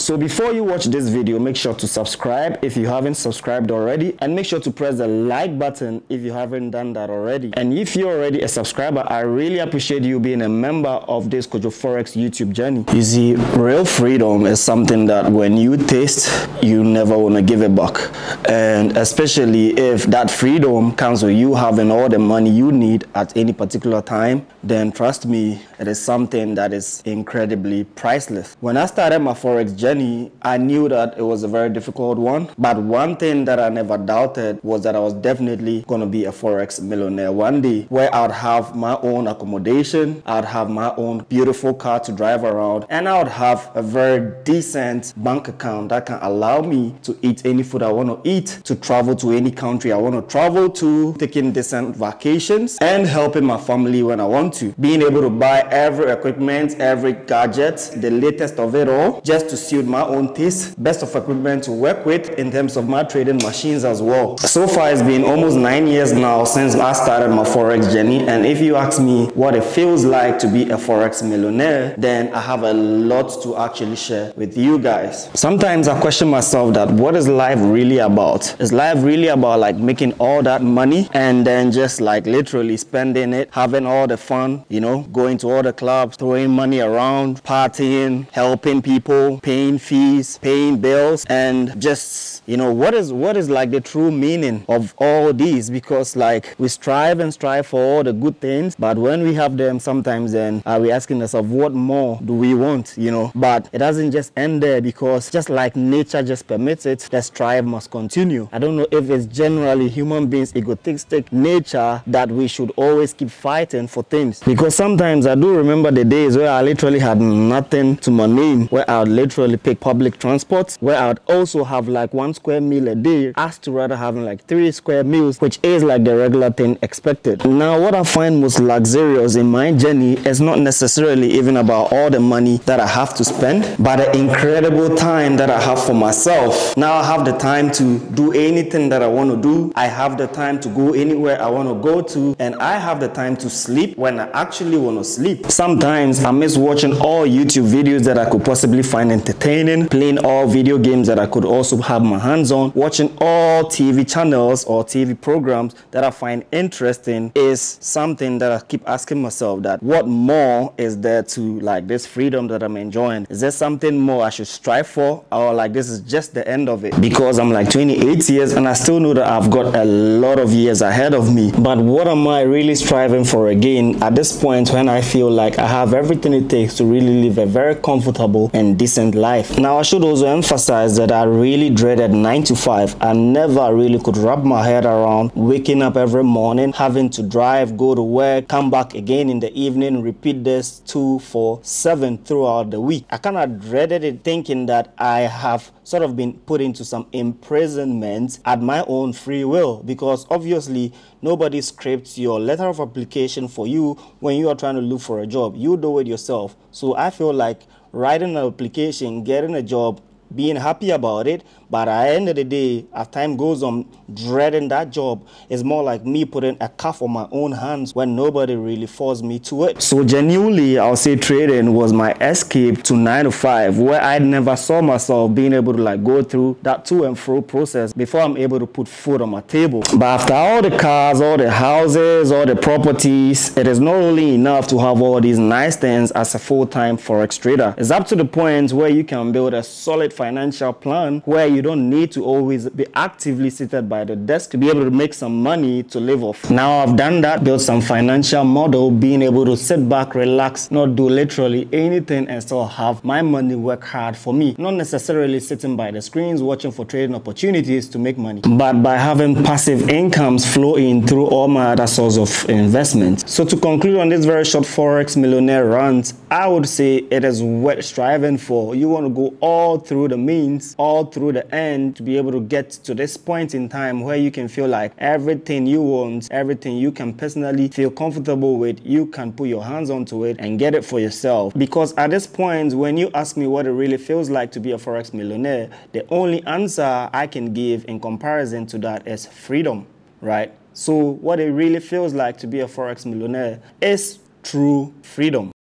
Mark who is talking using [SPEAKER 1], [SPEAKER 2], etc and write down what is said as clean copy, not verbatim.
[SPEAKER 1] So before you watch this video, make sure to subscribe if you haven't subscribed already, and make sure to press the like button if you haven't done that already. And if you're already a subscriber, I really appreciate you being a member of this KOJOFOREX YouTube journey. You see, real freedom is something that when you taste, you never want to give it back. And especially if that freedom comes with you having all the money you need at any particular time, then trust me, it is something that is incredibly priceless. When I started my Forex journey, I knew that it was a very difficult one, but one thing that I never doubted was that I was definitely going to be a Forex millionaire one day, where I'd have my own accommodation, I'd have my own beautiful car to drive around, and I would have a very decent bank account that can allow me to eat any food I want to eat, to travel to any country I want to travel to, taking decent vacations, and helping my family when I want to. Being able to buy every equipment, every gadget, the latest of it all, just to suit my own taste, best of equipment to work with in terms of my trading machines as well. So far, it's been almost 9 years now since I started my Forex journey, and if you ask me what it feels like to be a Forex millionaire, then I have a lot to actually share with you guys. Sometimes I question myself that what is life really about? Is life really about like making all that money and then just like literally spending it, having all the fun, you know, going to all the clubs, throwing money around, partying, helping people, paying fees, paying bills, and just, you know, what is like the true meaning of all these? Because like we strive for all the good things, but when we have them, sometimes then we asking ourselves, what more do we want, you know? But it doesn't just end there, because just like nature just permits it, the strive must continue. I don't know if it's generally human beings' egotistic nature that we should always keep fighting for things, because sometimes I do remember the days where I literally had nothing to my name, where I would literally pick public transport, where I would also have like 1 square meal a day, as to rather having like 3 square meals, which is like the regular thing expected. Now, what I find most luxurious in my journey is not necessarily even about all the money that I have to spend, but the incredible time that I have for myself. Now I have the time to do anything that I want to do. I have the time to go anywhere I want to go to, and I have the time to sleep when I actually want to sleep. Sometimes I miss watching all YouTube videos that I could possibly find entertaining, playing all video games that I could also have my hands on, watching all TV channels or TV programs that I find interesting. Is something that I keep asking myself, that what more is there to like this freedom that I'm enjoying? Is there something more I should strive for, or like this is just the end of it? Because I'm like 28 years and I still know that I've got a lot of years ahead of me, but what am I really striving for again at this point when I feel like I have everything it takes to really live a very comfortable and decent life? Now, I should also emphasize that I really dreaded 9 to 5. I never really could wrap my head around waking up every morning, having to drive, go to work, come back again in the evening, repeat this 2-4-7 throughout the week. I kind of dreaded it, thinking that I have sort of been put into some imprisonment at my own free will, because obviously nobody scripts your letter of application for you when you are trying to look for a job. You do it yourself. So I feel like writing an application, getting a job, being happy about it, but at the end of the day, as time goes on, dreading that job is more like me putting a cuff on my own hands when nobody really forced me to it. So genuinely, I'll say trading was my escape to 9 to 5, where I never saw myself being able to like go through that to and fro process before I'm able to put food on my table. But after all the cars, all the houses, all the properties, it is not only enough to have all these nice things as a full-time Forex trader. It's up to the point where you can build a solid financial plan where you don't need to always be actively seated by the desk to be able to make some money to live off. Now I've done that, built some financial model, being able to sit back, relax, not do literally anything, and still have my money work hard for me. Not necessarily sitting by the screens watching for trading opportunities to make money, but by having passive incomes flow in through all my other sources of investment. So to conclude on this very short Forex millionaire rant, I would say it is worth striving for. You want to go all through the means, all through the end, to be able to get to this point in time where you can feel like everything you want, everything you can personally feel comfortable with, you can put your hands onto it and get it for yourself. Because at this point, when you ask me what it really feels like to be a Forex millionaire, the only answer I can give in comparison to that is freedom, right? So what it really feels like to be a Forex millionaire is true freedom.